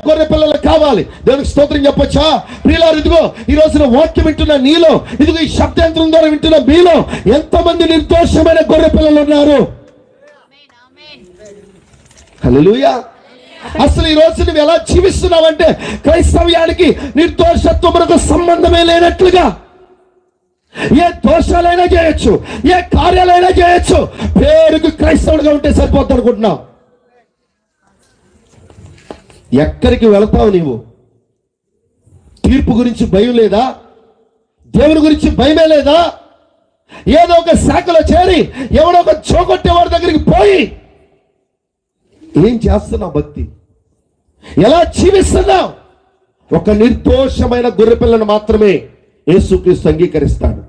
గొర్రె పిల్లలు కావాలి. దేవునికి స్తోత్రం చెప్పొచ్చా? ప్రియులారా, ఇదిగో ఈ రోజున వాక్యం వింటున్న నీలో, ఇదిగో ఈ శబ్దాంతరం ద్వారా వింటున్న మీలో ఎంతమంది నిర్దోషమైన గొర్రె పిల్లలు ఉన్నారు? హల్లెలూయా. అసలు ఈ రోజు నువ్వు ఎలా జీవిస్తున్నావంటే క్రైస్తవ్యానికి నిర్దోషత్వమునకు సంబంధమే లేనట్లుగా. ఏ దోషాలైనా చేయొచ్చు, ఏ కార్యాలైనా చేయొచ్చు, పేరుకు క్రైస్తవుడిగా ఉంటే సరిపోద్ది అనుకుంటున్నావు. ఎక్కడికి వెళతావు నీవు? తీర్పు గురించి భయం లేదా? దేవుని గురించి భయమే లేదా? ఏదో ఒక శాఖలో చేరి ఎవడో ఒక చోకొట్టేవాడి దగ్గరికి పోయి ఏం చేస్తున్నావు? భక్తి ఎలా జీవిస్తున్నావు? ఒక నిర్దోషమైన గొర్రెపిల్లను మాత్రమే యేసుక్రీస్తు అంగీకరిస్తాడు.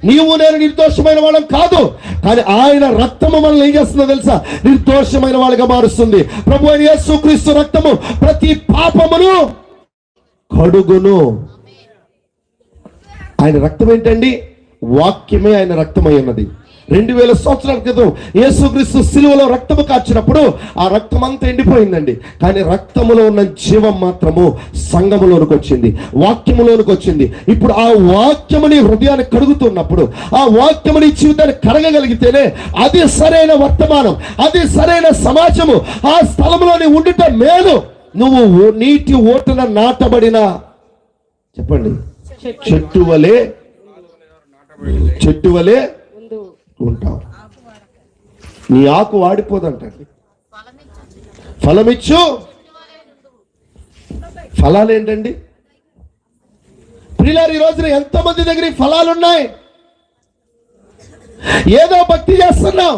నీవు నేను నిర్దోషమైన వాళ్ళం కాదు, కానీ ఆయన రక్తము మనల్ని ఏం చేస్తుందో తెలుసా? నిర్దోషమైన వాళ్ళగా మారుస్తుంది. ప్రభు అయిన యేసుక్రీస్తు రక్తము ప్రతి పాపమును కడుగును. ఆయన రక్తం ఏంటండి? వాక్యమే ఆయన రక్తమై ఉన్నది. 2000 సంవత్సరాల క్రితం యేసుక్రీస్తు సిలువలో రక్తము కార్చినప్పుడు ఆ రక్తం అంతా ఎండిపోయిందండి. కానీ రక్తములో ఉన్న జీవం మాత్రము సంఘములోనికి వచ్చింది, వాక్యములోనికి వచ్చింది. ఇప్పుడు ఆ వాక్యముని హృదయాన్ని కడుగుతున్నప్పుడు, ఆ వాక్యముని జీవితాన్ని కడగగలిగితేనే అది సరైన వర్తమానం, అది సరైన సమాజము. ఆ స్థలంలోని ఉండుట మేలు. నువ్వు నీటి ఓటున నాటబడిన, చెప్పండి, చెట్టు వలె ఉంటావు. నీ ఆకు వాడిపోదంటండి. ఫలమిచ్చు. ఫలాలు ఏంటండి? ప్రియులారా, ఈ రోజున ఎంతమంది దగ్గర ఫలాలు ఉన్నాయి? ఏదో భక్తి చేస్తున్నాం,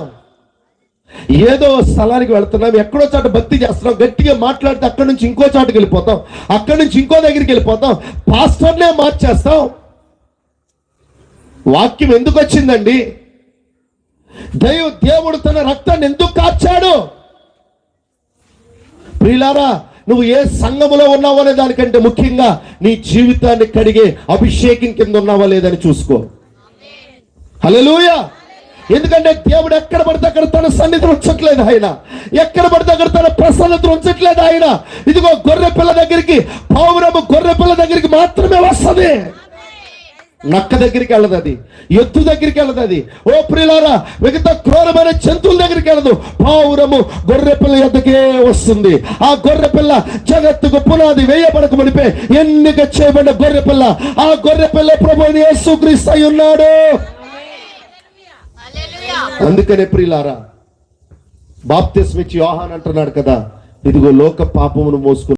ఏదో స్థలానికి వెళ్తున్నాం, ఎక్కడో చోట భక్తి చేస్తున్నాం, గట్టిగా మాట్లాడితే అక్కడి నుంచి ఇంకో చోటుకి వెళ్ళిపోతాం, అక్కడి నుంచి ఇంకో దగ్గరికి వెళ్ళిపోతాం, పాస్టర్నే మార్చేస్తాం. వాక్యం ఎందుకు వచ్చిందండి? దేవుడు తన రక్తాన్ని ఎందుకు కార్చాడు? ప్రియులారా, నువ్వు ఏ సంఘములో ఉన్నావు అనే దానికంటే ముఖ్యంగా నీ జీవితాన్ని కడిగే అభిషేకం కింద ఉన్నావా లేదని చూసుకో. హల్లెలూయా. ఎందుకంటే దేవుడు ఎక్కడ పడితే అక్కడ తన సన్నిధిని ఉంచట్లేదు. ఆయన ఎక్కడ పడితే అక్కడ తన ప్రసన్నతను ఉంచట్లేదు. ఆయన ఇదిగో గొర్రె పిల్ల దగ్గరికి, పౌరము గొర్రె పిల్ల దగ్గరికి మాత్రమే వస్తుంది. నక్క దగ్గరికి వెళ్ళదు, అది ఎత్తు దగ్గరికి వెళ్ళదు. అది ఓ ప్రియులారా, మిగతా క్రూరమైన జంతువుల దగ్గరికి వెళ్ళదు. పౌరము గొర్రె పిల్ల యొద్దకే వస్తుంది. ఆ గొర్రె పిల్ల జగత్తుకు పునాది వేయబడక మునిపే ఎన్నిక చేయబడిన గొర్రె పిల్ల. ఆ గొర్రె పిల్ల ప్రభువైన యేసుక్రీస్తు అయి ఉన్నాడు. అందుకనే ప్రియులారా, బాప్తిస్మిచ్చి యోహాను అంటున్నాడు కదా, ఇదిగో లోక పాపమును మోసుకుని